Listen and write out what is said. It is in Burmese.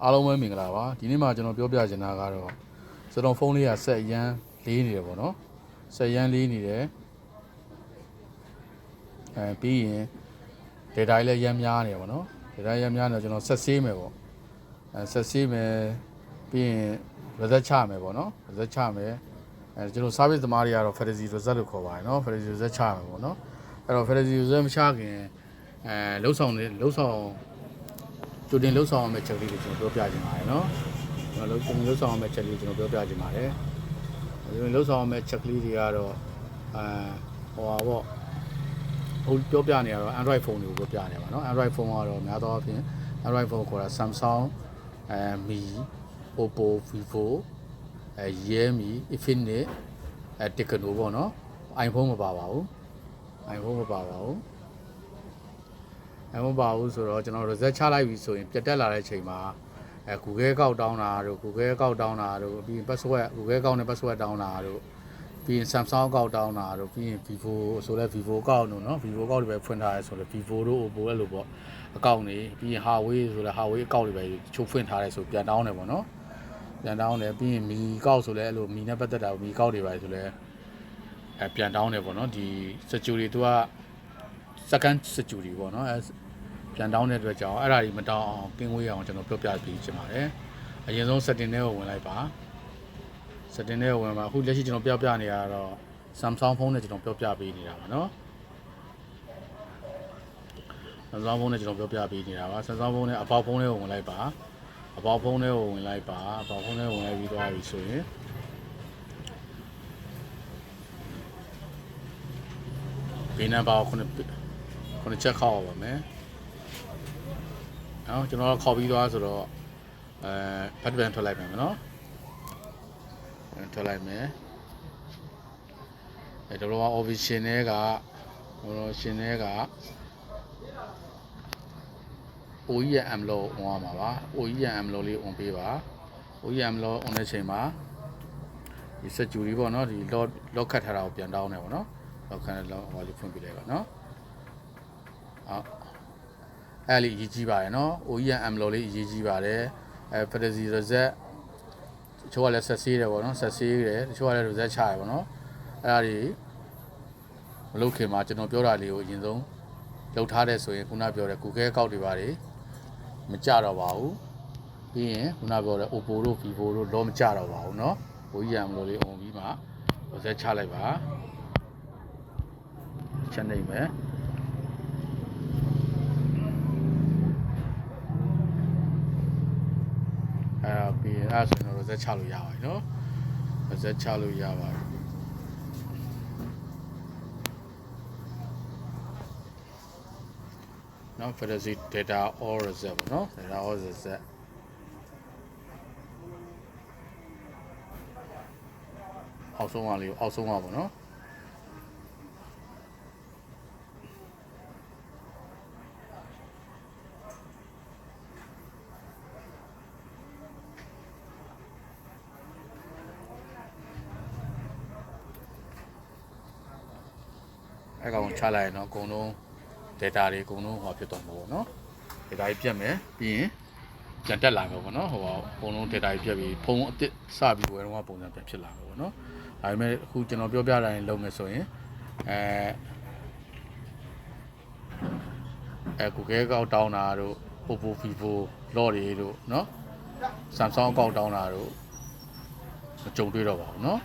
အားလုံးပဲမင်္ဂလာပါဒီနေ့မှာကျွန်တော်ပြောပြချင်တာကတော့စတုံဖုန်းလေးကဆက်ရမ်းလေးနေတယ်ပေါ့နော်ဆက်ရမ်းလေးနေတယ်ပြီးရင် data လည်းရမ်းများနေပေါ့နော် data ရမ်းများနေတော့ကျွန်တော်ဆက်ဆေးမယ်ပေါ့ဆက်ဆေးမယ်ပြီးရင် result ချမယ်ပေါ့နော် result ချမယ်ကျွန်တော် service သမားတွေကတော့ fantasy result လို့ခေါ်ပါတယ်နော် fantasy result ချမယ်ပေါ့နော်အဲ့တော့ fantasy result မချခင်လှုပ်ဆောင်ကြိုတင်လှုပ်ဆောင်အောင်မဲ့ချက်လေးတွေကျွန်တော်ပြောပြချင်ပါတယ်နော်ကျွန်တော်လှုပ်ဆောင်အောင်မဲ့ချက်လေးကျွန်တော်ပြောပြချင်ပါတယ်လှုပ်ဆောင်အောင်မဲ့ချက်ကလေးတွေကတော့ဟိုပါပေါ့ဟိုပြောပြနေရတော့ Android phone တွေကိုပြောပြနေပါနော် Android phone ကတော့များသောအားဖြင့် Android phone ခေါ်တာ Samsung Mi Oppo Vivo Realme Infinix Tecno ပေါ့နော် iPhone မပါပါဘူး iPhone မပါပါဘူးမပါဘူးဆိုတော့ကျွန်တော် result ချလိုက်ပြီဆိုရင်ပြတ်တက်လာတဲ့အချိန်မှာGoogle ကောက်တောင်းတာတို့ Google ကောက်တောင်းတာတို့ပြီးရင် password Google ကောက်နဲ့ password တောင်းတာတို့ပြီးရင် Samsung ကောက်တောင်းတာတို့ပြီးရင် Vivo ဆိုလဲ Vivo ကောက်တို့เนาะ Vivo ကောက်တွေပဲဖွင့်ထားရဲဆိုတော့ Vivo တို့ Oppo အဲ့လိုပေါ့အကောင့်တွေပြီးရင် Huawei ဆိုလဲ Huawei အကောင့်တွေပဲချုပ်ဖွင့်ထားရဲဆိုပြန်တောင်းတယ်ပေါ့เนาะပြန်တောင်းတယ်ပြီးရင် Mi ကောက်ဆိုလဲအဲ့လို Mi နဲ့ပတ်သက်တာ Mi ကောက်တွေပါဆိုလဲပြန်တောင်းတယ်ပေါ့เนาะဒီ security သူက second security ပေါ့เนาะပြန်တောင်းတဲ့အတွက်ကြောင့်အဲ့ဒါကြီးမတောင်းအောင်ကင်းဝေးအောင်ကျွန်တော်ပြောပြပေးချင်ပါတယ်အရင်ဆုံး setting တွေကိုဝင်လိုက်ပါ setting တွေကိုဝင်ပါအခုလက်ရှိကျွန်တော်ပြနေရတော့ Samsung ဖုန်းနဲ့ကျွန်တော်ပြောပြပေးနေတာပါเนาะ Samsung ဖုန်းနဲ့ကျွန်တော်ပြောပြပေးနေတာပါ Samsung ဖုန်းနဲ့အပေါက်ဖုန်းတွေကိုဝင်လိုက်ပါအပေါက်ဖုန်းတွေကိုဝင်လိုက်ပါအပေါက်ဖုန်းတွေကိုဝင်လိုက်ပြီးသွားပြီဆိုရင်ဘေးနံပါတ်ကိုခုနှစ်ချက်ခောက်ပါမယ်နော်ကျွန်တော်ခေါ်ပြီးသွားဆိုတော့ဖတ်တပန်ထွက်လိုက်မယ်နော်ထွက်လိုက်မယ်ဒေါ်လာ official တွေက OEM လို့ဝင်ရမှာပါ OEM လို့လေးဝင်ပေးပါ OEM လို့ဝင်တဲ့ချိန်မှာဒီ security ပေါ့နော်ဒီ lock ခတ်ထားတာကိုပြန်တောင်းတယ်ပေါ့နော် lock ခတ်တဲ့ဟိုလေးဖွင့်ပြလိုက်ပါနော်အဲ့လေးအရေးကြီးပါတယ်နော် OEM လို့လေးအရေးကြီးပါတယ်fantasy result တချို့ကလည်းဆက်ဆေးတယ်ပေါ့နော်ဆက်ဆေးတယ်တချို့ကလည်း result ချတယ်ပေါ့နော်အဲ့ဒါတွေမလုပ်ခင်မှာကျွန်တော်ပြောတာလေးကိုအရင်ဆုံးလုပ်ထားတဲ့ဆိုရင်ခုနပြောတဲ့ Google အကောင့်တွေပါတယ်မကြတော့ပါဘူးပြီးရင်ခုနပြောတဲ့ Oppo တို့ Vivo တို့တော့မကြတော့ပါဘူးเนาะ OEM လို့လေးအောင်ပြီးမှ result ချလိုက်ပါချက်နေမယ်ပြီးရင်အဲ့ဆိုရင်တော့ result ချလို့ရပါတယ်เนาะ result ချလို့ရပါတယ်နော် fantasy data all result ပေါ့နော် data all result အောက်ဆုံးပါပေါ့နော်အဲ့ကောင်ချလိုက်ရင်တော့အကုန်လုံး data တွေအကုန်လုံးဟောဖြစ်သွားမှာပေါ့နော် data ကြီးပြတ်မယ်ပြီးရင်ပြန်တက်လာမှာပေါ့နော်ဟိုအကုန်လုံး data ကြီးပြတ်ပြီးဖုန်းအစ်စ်စပြီးဝယ်တော့ပုံစံပြန်ဖြစ်လာမှာပေါ့နော်ဒါပေမဲ့အခုကျွန်တော်ပြောပြတာရင်လုပ်မယ်ဆိုရင်Google ကောက်တောင်းတာတို့ Oppo Vivo လော့တွေတို့เนาะ Samsung ကောက်တောင်းတာတို့မကြုံတွေ့တော့ပါဘူးเนาะ